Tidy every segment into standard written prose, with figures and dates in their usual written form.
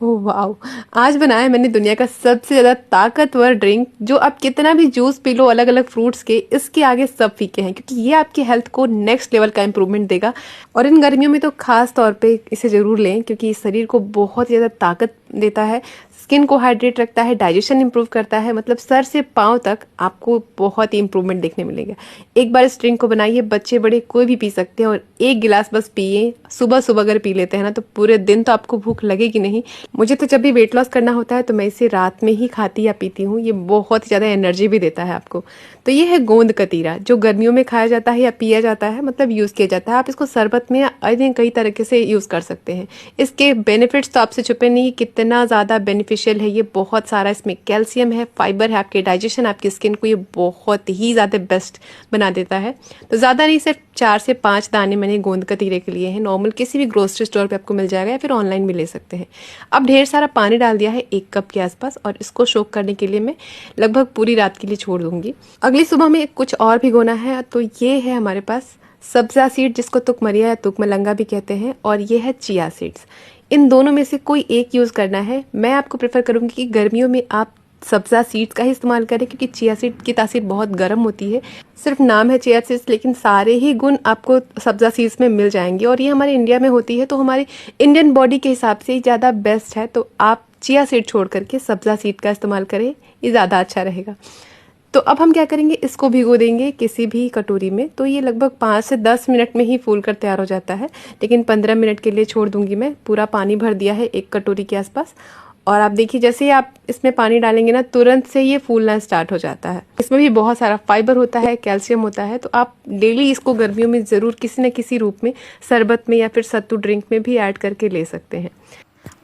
Oh wow! आज बनाया मैंने दुनिया का सबसे ज़्यादा ताकतवर ड्रिंक, जो आप कितना भी जूस पी लो अलग-अलग फ्रूट्स के, इसके आगे सब फीके हैं, क्योंकि ये आपकी हेल्थ को नेक्स्ट लेवल का इम्प्रूवमेंट देगा। और इन गर्मियों में तो खास तौर पे इसे ज़रूर लें, क्योंकि ये शरीर को बहुत ज़्यादा ताकत देता है, स्किन को हाइड्रेट रखता है, डाइजेशन इंप्रूव करता है। मतलब सर से पाँव तक आपको बहुत ही इंप्रूवमेंट देखने मिलेगा। एक बार इस ड्रिंक को बनाइए, बच्चे बड़े कोई भी पी सकते हैं, और एक गिलास बस पिए। सुबह-सुबह अगर पी लेते हैं ना, तो पूरे दिन तो आपको भूख लगेगी नहीं। मुझे तो जब भी वेट लॉस करना होता है तो मैं इसे रात में ही खाती या पीती हूँ। ये बहुत ही ज़्यादा एनर्जी भी देता है आपको। तो ये है गोंद कतीरा, जो गर्मियों में खाया जाता है या पिया जाता है, मतलब यूज़ किया जाता है। आप इसको शरबत में या अन्य कई तरीके से यूज़ कर सकते हैं। इसके बेनिफिट्स तो आपसे छुपे नहीं, कितना ज़्यादा बेनिफिशियल है ये। बहुत सारा इसमें कैल्शियम है, फाइबर है, आपके डाइजेशन, आपकी स्किन को ये बहुत ही ज़्यादा बेस्ट बना देता है। तो ज़्यादा नहीं, सिर्फ 4 से 5 दाने मैंने गोंद कतीरे के लिए हैं। नॉर्मल किसी भी ग्रोसरी स्टोर पे आपको मिल जाएगा, या फिर ऑनलाइन भी ले सकते हैं। अब ढेर सारा पानी डाल दिया है 1 कप के आसपास, और इसको सोक करने के लिए मैं लगभग पूरी रात के लिए छोड़ दूंगी। अगली सुबह में कुछ और भिगोना है। तो ये है हमारे पास सब्जा सीड, जिसको तुकमरिया या तुकमलंगा भी कहते हैं, और ये है चिया सीड्स। इन दोनों में से कोई एक यूज़ करना है। मैं आपको प्रेफर करूंगी कि गर्मियों में आप सब्जा सीड्स का ही इस्तेमाल करें, क्योंकि चिया सीड की तासीर बहुत गर्म होती है। सिर्फ नाम है चिया सीड्स, लेकिन सारे ही गुण आपको सब्जा सीड्स में मिल जाएंगे, और ये हमारे इंडिया में होती है, तो हमारी इंडियन बॉडी के हिसाब से ही ज़्यादा बेस्ट है। तो आप चिया सीड छोड़ करके सब्जा सीड का इस्तेमाल करें, ये ज़्यादा अच्छा रहेगा। तो अब हम क्या करेंगे, इसको भिगो देंगे किसी भी कटोरी में। तो ये लगभग 5 से 10 मिनट में ही फूल कर तैयार हो जाता है, लेकिन 15 मिनट के लिए छोड़ दूंगी मैं। पूरा पानी भर दिया है 1 कटोरी के आसपास। और आप देखिए, जैसे ही आप इसमें पानी डालेंगे ना, तुरंत से ये फूलना स्टार्ट हो जाता है। इसमें भी बहुत सारा फाइबर होता है, कैल्शियम होता है। तो आप डेली इसको गर्मियों में ज़रूर किसी न किसी रूप में, शरबत में या फिर सत्तू ड्रिंक में भी ऐड करके ले सकते हैं।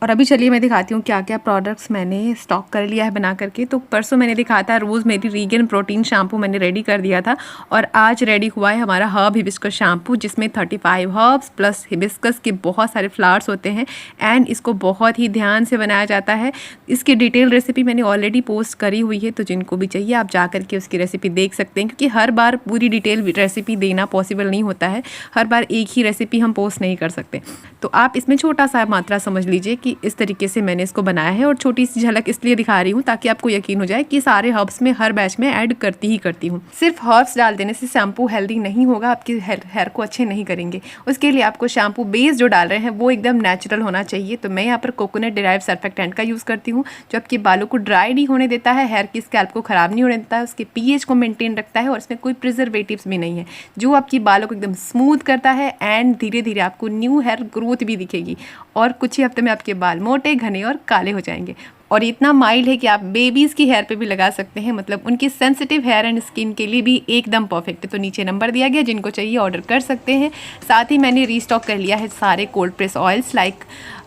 और अभी चलिए मैं दिखाती हूँ क्या क्या प्रोडक्ट्स मैंने स्टॉक कर लिया है बना करके। तो परसों मैंने दिखाया था रोज़ मेरी रीगन प्रोटीन शैम्पू मैंने रेडी कर दिया था, और आज रेडी हुआ है हमारा हर्ब हिबिस्कस शैम्पू, जिसमें 35 हर्ब्स प्लस हिबिस्कस के बहुत सारे फ्लावर्स होते हैं, एंड इसको बहुत ही ध्यान से बनाया जाता है। इसकी डिटेल रेसिपी मैंने ऑलरेडी पोस्ट करी हुई है, तो जिनको भी चाहिए आप जा करके उसकी रेसिपी देख सकते हैं, क्योंकि हर बार पूरी डिटेल रेसिपी देना पॉसिबल नहीं होता है। हर बार एक ही रेसिपी हम पोस्ट नहीं कर सकते। तो आप इसमें छोटा सा मात्रा समझ लीजिए कि इस तरीके से मैंने इसको बनाया है, और छोटी सी झलक इसलिए दिखा रही हूँ ताकि आपको यकीन हो जाए कि सारे हर्ब्स में हर बैच में ऐड करती ही करती हूँ। सिर्फ हर्ब्स डाल देने से शैम्पू हेल्दी नहीं होगा, आपके हेयर को अच्छे नहीं करेंगे। उसके लिए आपको शैम्पू बेस जो डाल रहे हैं वो एकदम नेचुरल होना चाहिए। तो मैं यहाँ पर कोकोनट डिराइव सर्फेक्टेंट का यूज़ करती हूँ, जो आपके बालों को ड्राई नहीं होने देता है, हेयर की स्कैल्प को ख़राब नहीं होने देता है, उसके पीएच को मेंटेन रखता है, और इसमें कोई प्रिजर्वेटिव्स भी नहीं है, जो आपकी बालों को एकदम स्मूथ करता है। एंड धीरे धीरे आपको न्यू हेयर ग्रोथ भी दिखेगी, और कुछ ही हफ्ते में आपके बाल मोटे, घने और काले हो जाएंगे। और इतना माइल्ड है कि आप बेबीज़ की हेयर पे भी लगा सकते हैं, मतलब उनकी सेंसिटिव हेयर एंड स्किन के लिए भी एकदम परफेक्ट है। तो नीचे नंबर दिया गया, जिनको चाहिए ऑर्डर कर सकते हैं। साथ ही मैंने रीस्टॉक कर लिया है सारे cold press oils, like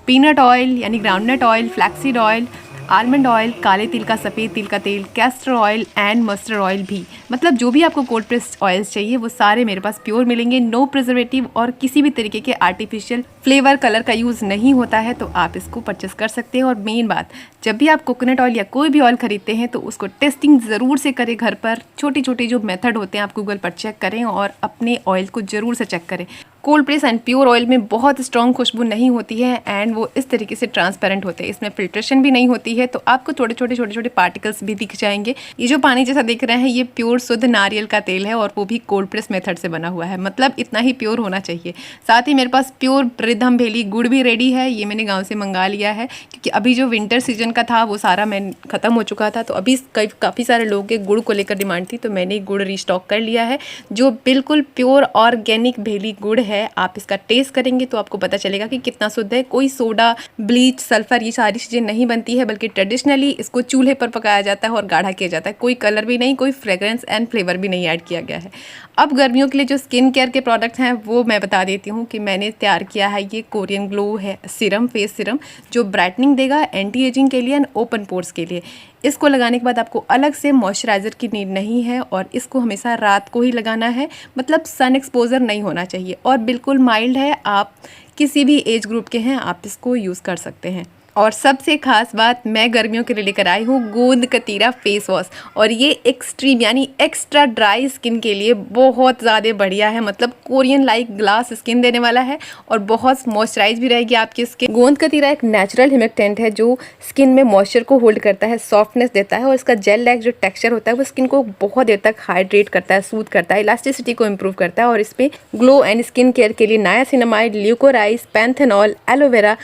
peanut oil यानी groundnut oil, flaxseed oil, almond oil, काले तिल का, सफ़ेद तिल का तेल, castor oil and mustard oil भी। मतलब जो भी आपको कोल्ड प्रेस्ड ऑयल्स चाहिए वो सारे मेरे पास प्योर मिलेंगे, नो प्रिजर्वेटिव और किसी भी तरीके के आर्टिफिशियल फ्लेवर कलर का यूज़ नहीं होता है। तो आप इसको परचेस कर सकते हैं। और मेन बात, जब भी आप कोकोनट ऑयल या कोई भी ऑयल खरीदते हैं तो उसको टेस्टिंग ज़रूर से करें घर पर। छोटे छोटे जो मेथड होते हैं आप गूगल पर चेक करें, और अपने ऑयल को ज़रूर से चेक करें। Cold press and pure oil में बहुत स्ट्रॉन्ग खुशबू नहीं होती है, एंड वो इस तरीके से ट्रांसपेरेंट होते हैं, इसमें फिल्ट्रेशन भी नहीं होती है। तो आपको छोटे छोटे पार्टिकल्स भी दिख जाएंगे। ये जो पानी जैसा दिख रहा है ये प्योर शुद्ध नारियल का तेल है, और वो भी कोल्ड प्रेस मेथड से बना हुआ है, मतलब इतना ही प्योर होना चाहिए। साथ ही मेरे पास प्योर रिधम भेली गुड़ भी रेडी है, ये मैंने गाँव से मंगा लिया है, क्योंकि अभी जो विंटर सीजन का था वो सारा मैं ख़त्म हो चुका था। तो अभी काफ़ी सारे लोगों के गुड़ को लेकर डिमांड थी, तो मैंने गुड़ रीस्टॉक कर लिया है, जो बिल्कुल प्योर ऑर्गेनिक भेली गुड़ है। आप इसका टेस्ट करेंगे तो आपको पता चलेगा कि कितना शुद्ध है। कोई सोडा, ब्लीच, सल्फर ये सारी चीज़ें नहीं बनती है, बल्कि ट्रेडिशनली इसको चूल्हे पर पकाया जाता है और गाढ़ा किया जाता है। कोई कलर भी नहीं, कोई फ्रेग्रेंस एंड फ्लेवर भी नहीं ऐड किया गया है। अब गर्मियों के लिए जो स्किन केयर के प्रोडक्ट्स हैं वो मैं बता देती हूँ कि मैंने तैयार किया है। ये कोरियन ग्लो है सीरम, फेस सीरम, जो ब्राइटनिंग देगा एंटी एजिंग के लिए एंड ओपन पोर्स के लिए। इसको लगाने के बाद आपको अलग से मॉइस्चराइज़र की नीड नहीं है, और इसको हमेशा रात को ही लगाना है, मतलब सन एक्सपोजर नहीं होना चाहिए, और बिल्कुल माइल्ड है। आप किसी भी एज ग्रुप के हैं आप इसको यूज़ कर सकते हैं। और सबसे खास बात, मैं गर्मियों के लिए लेकर आई हूँ गोंद कतीरा फेस वॉश। और ये एक्सट्रीम यानी एक्स्ट्रा ड्राई स्किन के लिए बहुत ज़्यादा बढ़िया है। मतलब कोरियन लाइक ग्लास स्किन देने वाला है और बहुत मॉइस्चराइज भी रहेगी आपकी स्किन। गोंद कतीरा एक नेचुरल ह्यूमिडेंट है जो स्किन में मॉइस्चर को होल्ड करता है, सॉफ्टनेस देता है और इसका जेल लाइक जो टेक्सचर होता है वो स्किन को बहुत देर तक हाइड्रेट करता है, सूद करता है, इलास्टिसिटी को इम्प्रूव करता है। और इसमें ग्लो एंड स्किन केयर के लिए niacinamide, ल्यूकोराइस, panthenol, aloe vera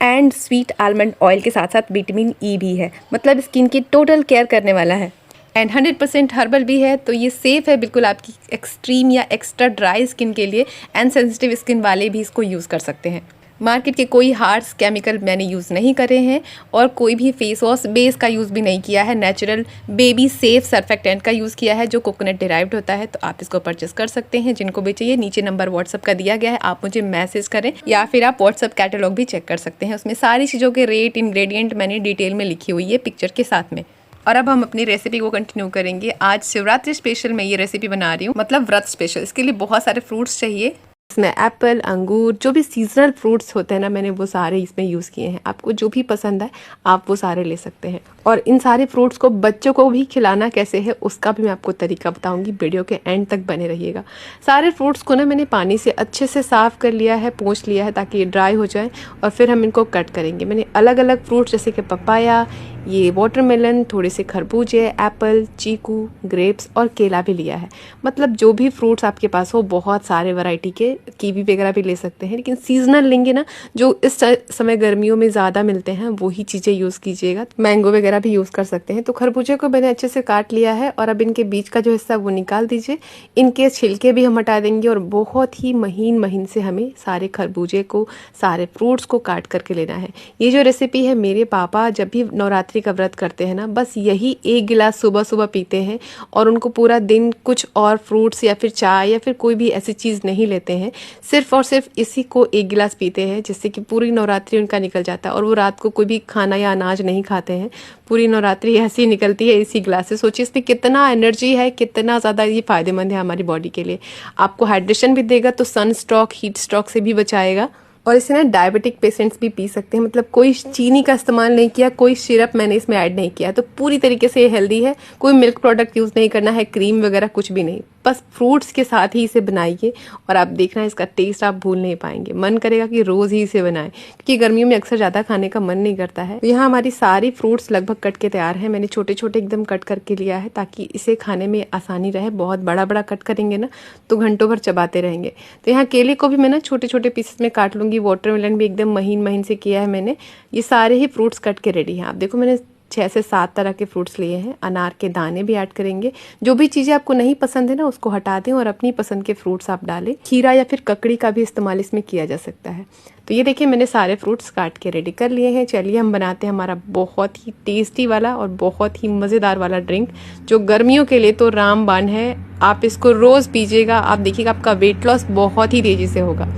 and sweet almond oil के साथ साथ विटामिन ई भी है। मतलब स्किन की टोटल केयर करने वाला है एंड 100% हर्बल भी है। तो ये सेफ़ है बिल्कुल आपकी एक्सट्रीम या एक्स्ट्रा ड्राई स्किन के लिए। एंड सेंसिटिव स्किन वाले भी इसको यूज़ कर सकते हैं। मार्केट के कोई हार्श केमिकल मैंने यूज़ नहीं करे हैं और कोई भी फेस वॉश बेस का यूज़ भी नहीं किया है। नेचुरल बेबी सेफ सर्फेक्टेंट का यूज़ किया है जो कोकोनट डिराइव्ड होता है। तो आप इसको परचेस कर सकते हैं। जिनको भी चाहिए नीचे नंबर व्हाट्सअप का दिया गया है, आप मुझे मैसेज करें या फिर आप व्हाट्सअप कैटलॉग भी चेक कर सकते हैं। उसमें सारी चीज़ों के रेट, इंग्रेडिएंट मैंने डिटेल में लिखी हुई है पिक्चर के साथ में। और अब हम अपनी रेसिपी को कंटिन्यू करेंगे। आज शिवरात्रि स्पेशल मैं ये रेसिपी बना रही हूँ, मतलब व्रत स्पेशल। इसके लिए बहुत सारे फ्रूट्स चाहिए। इसमें एप्पल, अंगूर, जो भी सीजनल फ्रूट्स होते हैं ना, मैंने वो सारे इसमें यूज़ किए हैं। आपको जो भी पसंद है आप वो सारे ले सकते हैं। और इन सारे फ्रूट्स को बच्चों को भी खिलाना कैसे है उसका भी मैं आपको तरीका बताऊंगी। वीडियो के एंड तक बने रहिएगा। सारे फ्रूट्स को ना मैंने पानी से अच्छे से साफ़ कर लिया है, पोंछ लिया है ताकि ये ड्राई हो जाए। और फिर हम इनको कट करेंगे। मैंने अलग अलग फ्रूट्स जैसे कि पपाया, ये वाटरमेलन, थोड़े से खरबूजे, एप्पल, चीकू, ग्रेप्स और केला भी लिया है। मतलब जो भी फ्रूट्स आपके पास हो, बहुत सारे वैरायटी के, कीवी वगैरह भी ले सकते हैं, लेकिन सीजनल लेंगे ना, जो इस समय गर्मियों में ज़्यादा मिलते हैं वही चीज़ें यूज़ कीजिएगा। मैंगो वगैरह भी यूज़ कर सकते हैं। तो खरबूजे को मैंने अच्छे से काट लिया है और अब इनके बीच का जो हिस्सा वो निकाल दीजिए। इनके छिलके भी हम हटा देंगे और बहुत ही महीन महीन से हमें सारे खरबूजे को, सारे फ्रूट्स को काट करके लेना है। ये जो रेसिपी है, मेरे पापा जब भी नवरात्रि का व्रत करते हैं ना, बस यही 1 गिलास सुबह सुबह पीते हैं और उनको पूरा दिन कुछ और फ्रूट्स या फिर चाय या फिर कोई भी ऐसी चीज़ नहीं लेते हैं। सिर्फ और सिर्फ इसी को 1 गिलास पीते हैं, जिससे कि पूरी नवरात्रि उनका निकल जाता है। और वो रात को कोई भी खाना या अनाज नहीं खाते हैं। पूरी नवरात्रि ऐसी निकलती है इसी गिलास से। सोचिए इसमें कितना एनर्जी है, कितना ज़्यादा ये फ़ायदेमंद है हमारी बॉडी के लिए। आपको हाइड्रेशन भी देगा, तो सन स्ट्रोक, हीट स्ट्रोक से भी बचाएगा। और इसे ना डायबिटिक पेशेंट्स भी पी सकते हैं। मतलब कोई चीनी का इस्तेमाल नहीं किया, कोई सिरप मैंने इसमें ऐड नहीं किया, तो पूरी तरीके से ये हेल्दी है। कोई मिल्क प्रोडक्ट यूज़ नहीं करना है, क्रीम वगैरह कुछ भी नहीं, बस फ्रूट्स के साथ ही इसे बनाइए और आप देखना इसका टेस्ट आप भूल नहीं पाएंगे। मन करेगा कि रोज़ ही इसे बनाएं, क्योंकि गर्मियों में अक्सर ज़्यादा खाने का मन नहीं करता है। तो यहाँ हमारी सारी फ्रूट्स लगभग कट के तैयार हैं। मैंने छोटे छोटे एकदम कट करके लिया है ताकि इसे खाने में आसानी रहे। बहुत बड़ा बड़ा कट करेंगे ना तो घंटों भर चबाते रहेंगे। तो यहाँ केले को भी मैं ना छोटे छोटे पीसेस में काट लूँगी। वाटरमेलन भी एकदम महीन महीन से किया है मैंने। ये सारे ही फ्रूट्स कट के रेडी हैं। आप देखो मैंने 6 से 7 तरह के फ्रूट्स लिए हैं। अनार के दाने भी ऐड करेंगे। जो भी चीज़ें आपको नहीं पसंद है ना उसको हटा दें और अपनी पसंद के फ्रूट्स आप डालें। खीरा या फिर ककड़ी का भी इस्तेमाल इसमें किया जा सकता है। तो ये देखिए मैंने सारे फ्रूट्स काट के रेडी कर लिए हैं। चलिए हम बनाते हैं हमारा बहुत ही टेस्टी वाला और बहुत ही मज़ेदार वाला ड्रिंक, जो गर्मियों के लिए तो रामबाण है। आप इसको रोज़ पीजिएगा, आप देखिएगा आपका वेट लॉस बहुत ही तेज़ी से होगा।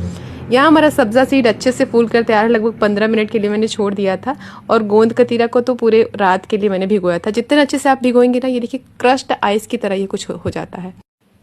यहाँ हमारा सब्जा सीड अच्छे से फूल कर तैयार है। लगभग 15 मिनट के लिए मैंने छोड़ दिया था। और गोंद कतीरा को तो पूरे रात के लिए मैंने भिगोया था। जितने अच्छे से आप भिगोएंगे ना, ये देखिए क्रश्ड आइस की तरह ये कुछ हो जाता है।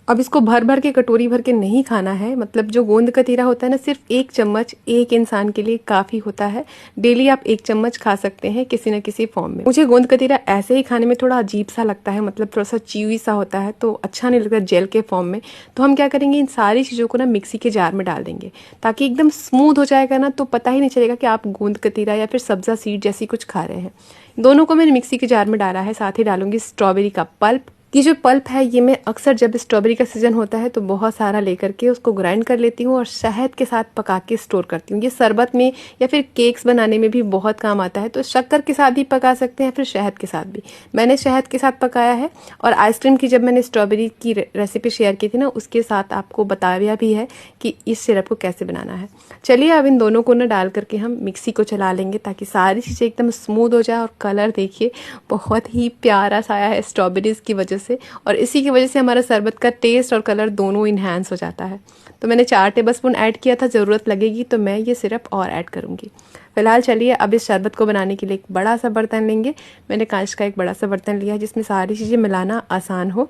अब इसको भर भर के, कटोरी भर के नहीं खाना है। मतलब जो गोंद कतीरा होता है ना, सिर्फ 1 चम्मच एक इंसान के लिए काफ़ी होता है। डेली आप 1 चम्मच खा सकते हैं किसी न किसी फॉर्म में। मुझे गोंद कतीरा ऐसे ही खाने में थोड़ा अजीब सा लगता है, मतलब थोड़ा सा च्यूई सा होता है, तो अच्छा नहीं लगता जेल के फॉर्म में। तो हम क्या करेंगे, इन सारी चीज़ों को ना मिक्सी के जार में डाल देंगे ताकि एकदम स्मूथ हो जाएगा ना, तो पता ही नहीं चलेगा कि आप गोंद कतीरा या फिर सब्जा सीड जैसी कुछ खा रहे हैं। दोनों को मैंने मिक्सी के जार में डाला है। साथ ही डालूंगी स्ट्रॉबेरी का पल्प। ये जो पल्प है ये मैं अक्सर जब स्ट्रॉबेरी का सीजन होता है तो बहुत सारा लेकर के उसको ग्राइंड कर लेती हूँ और शहद के साथ पका के स्टोर करती हूँ। ये शरबत में या फिर केक्स बनाने में भी बहुत काम आता है। तो शक्कर के साथ भी पका सकते हैं, फिर शहद के साथ भी। मैंने शहद के साथ पकाया है। और आइसक्रीम की जब मैंने स्ट्रॉबेरी की रेसिपी शेयर की थी ना, उसके साथ आपको बताया भी है कि इस सिरप को कैसे बनाना है। चलिए अब इन दोनों को ना डाल करके हम मिक्सी को चला लेंगे ताकि सारी चीज़ें एकदम स्मूथ हो जाए। और कलर देखिए बहुत ही प्यारा सा आया है स्ट्रॉबेरीज की वजह से, और इसी की वजह से हमारा शरबत का टेस्ट और कलर दोनों इन्हांस हो जाता है। तो मैंने 4 टेबलस्पून ऐड किया था, ज़रूरत लगेगी तो मैं ये सिरप और ऐड करूँगी। फिलहाल चलिए अब इस शरबत को बनाने के लिए एक बड़ा सा बर्तन लेंगे। मैंने कांच का एक बड़ा सा बर्तन लिया है जिसमें सारी चीज़ें मिलाना आसान हो।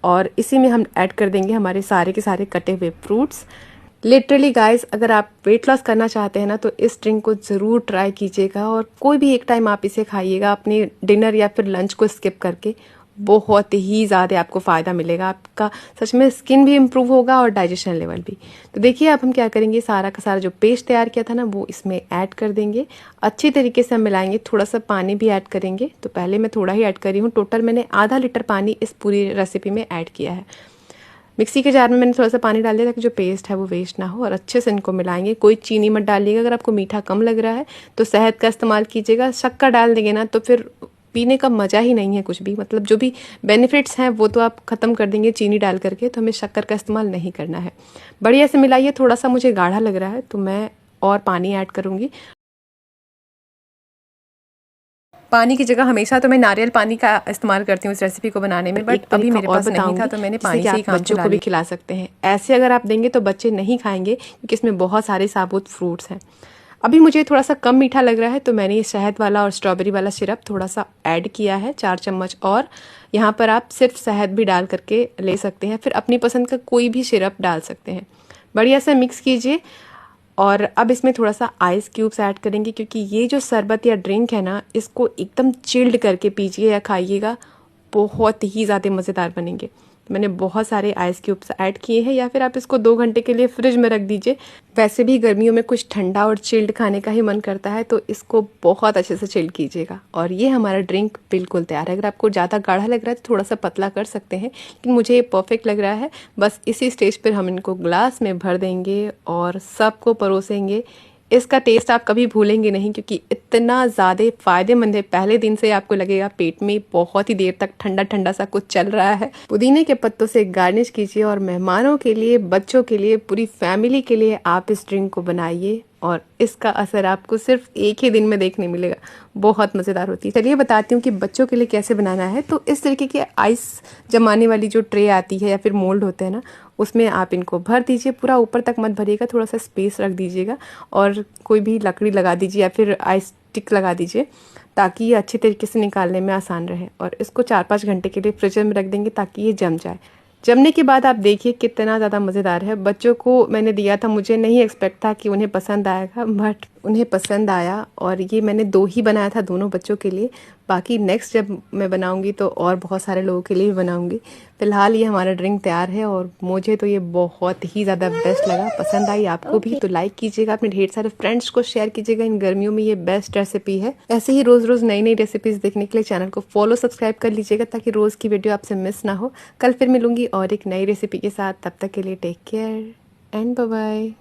और इसी में हम ऐड कर देंगे हमारे सारे के सारे कटे हुए फ्रूट्स। लिटरली गाइस, अगर आप वेट लॉस करना चाहते हैं ना तो इस ड्रिंक को ज़रूर ट्राई कीजिएगा और कोई भी एक टाइम आप इसे खाइएगा अपने डिनर या फिर लंच को स्किप करके। बहुत ही ज़्यादा आपको फ़ायदा मिलेगा, आपका सच में स्किन भी इम्प्रूव होगा और डाइजेशन लेवल भी। तो देखिए अब हम क्या करेंगे, सारा का सारा जो पेस्ट तैयार किया था ना वो इसमें ऐड कर देंगे। अच्छी तरीके से हम मिलाएंगे, थोड़ा सा पानी भी ऐड करेंगे। तो पहले मैं थोड़ा ही ऐड कर रही हूँ, टोटल मैंने आधा लीटर पानी इस पूरी रेसिपी में ऐड किया है। मिक्सी के जार में मैंने थोड़ा सा पानी डाल दिया ताकि जो पेस्ट है वो वेस्ट ना हो, और अच्छे से इनको मिलाएंगे। कोई चीनी मत डालिएगा, अगर आपको मीठा कम लग रहा है तो शहद का इस्तेमाल कीजिएगा। शक्कर डाल देंगे ना तो फिर पीने का मज़ा ही नहीं है कुछ भी, मतलब जो भी बेनिफिट्स हैं वो तो आप ख़त्म कर देंगे चीनी डाल करके। तो हमें शक्कर का इस्तेमाल नहीं करना है। बढ़िया से मिलाइए। थोड़ा सा मुझे गाढ़ा लग रहा है तो मैं और पानी ऐड करूँगी। पानी की जगह हमेशा तो मैं नारियल पानी का इस्तेमाल करती हूँ इस रेसिपी को बनाने में, बट अभी मेरे पास नहीं था तो मैंने पानी से ही काम बच्चों को भी खिला सकते हैं। ऐसे अगर आप देंगे तो बच्चे नहीं खाएंगे क्योंकि इसमें बहुत सारे साबुत फ्रूट्स हैं। अभी मुझे थोड़ा सा कम मीठा लग रहा है तो मैंने ये शहद वाला और स्ट्रॉबेरी वाला सिरप थोड़ा सा ऐड किया है, 4 चम्मच। और यहाँ पर आप सिर्फ शहद भी डाल करके ले सकते हैं, फिर अपनी पसंद का कोई भी सिरप डाल सकते हैं। बढ़िया से मिक्स कीजिए। और अब इसमें थोड़ा सा आइस क्यूब्स ऐड करेंगे क्योंकि ये जो शरबत या ड्रिंक है ना इसको एकदम चिल्ड करके पीजिए या खाइएगा, बहुत ही ज़्यादा मज़ेदार बनेंगे। मैंने बहुत सारे आइस क्यूब्स ऐड किए हैं, या फिर आप इसको 2 घंटे के लिए फ्रिज में रख दीजिए। वैसे भी गर्मियों में कुछ ठंडा और चिल्ड खाने का ही मन करता है तो इसको बहुत अच्छे से चिल्ड कीजिएगा। और ये हमारा ड्रिंक बिल्कुल तैयार है। अगर आपको ज़्यादा गाढ़ा लग रहा है तो थोड़ा सा पतला कर सकते हैं, लेकिन मुझे ये परफेक्ट लग रहा है। बस इसी स्टेज पर हम इनको ग्लास में भर देंगे और सबको परोसेंगे। इसका टेस्ट आप कभी भूलेंगे नहीं क्योंकि इतना ज़्यादा फ़ायदेमंद है। पहले दिन से आपको लगेगा पेट में बहुत ही देर तक ठंडा ठंडा सा कुछ चल रहा है। पुदीने के पत्तों से गार्निश कीजिए और मेहमानों के लिए, बच्चों के लिए, पूरी फैमिली के लिए आप इस ड्रिंक को बनाइए और इसका असर आपको सिर्फ एक ही दिन में देखने मिलेगा। बहुत मज़ेदार होती है। चलिए बताती हूँ कि बच्चों के लिए कैसे बनाना है। तो इस तरीके की आइस जमाने वाली जो ट्रे आती है या फिर मोल्ड होते हैं ना, उसमें आप इनको भर दीजिए। पूरा ऊपर तक मत भरिएगा, थोड़ा सा स्पेस रख दीजिएगा और कोई भी लकड़ी लगा दीजिए या फिर आइस स्टिक लगा दीजिए ताकि ये अच्छी तरीके से निकालने में आसान रहे। और इसको 4-5 घंटे के लिए फ्रिज में रख देंगे ताकि ये जम जाए। जमने के बाद आप देखिए कितना ज़्यादा मज़ेदार है। बच्चों को मैंने दिया था, मुझे नहीं एक्सपेक्ट था कि उन्हें पसंद आएगा, बट उन्हें पसंद आया। और ये मैंने 2 ही बनाया था, दोनों बच्चों के लिए। बाकी नेक्स्ट जब मैं बनाऊंगी तो और बहुत सारे लोगों के लिए भी बनाऊंगी। फ़िलहाल ये हमारा ड्रिंक तैयार है और मुझे तो ये बहुत ही ज़्यादा बेस्ट लगा। पसंद आई आपको भी तो लाइक कीजिएगा, अपने ढेर सारे फ्रेंड्स को शेयर कीजिएगा। इन गर्मियों में ये बेस्ट रेसिपी है। ऐसे ही रोज़ रोज़ नई नई रेसिपीज़ देखने के लिए चैनल को फॉलो सब्सक्राइब कर लीजिएगा ताकि रोज़ की वीडियो आपसे मिस ना हो। कल फिर मिलूंगी और एक नई रेसिपी के साथ। तब तक के लिए take care and bye bye.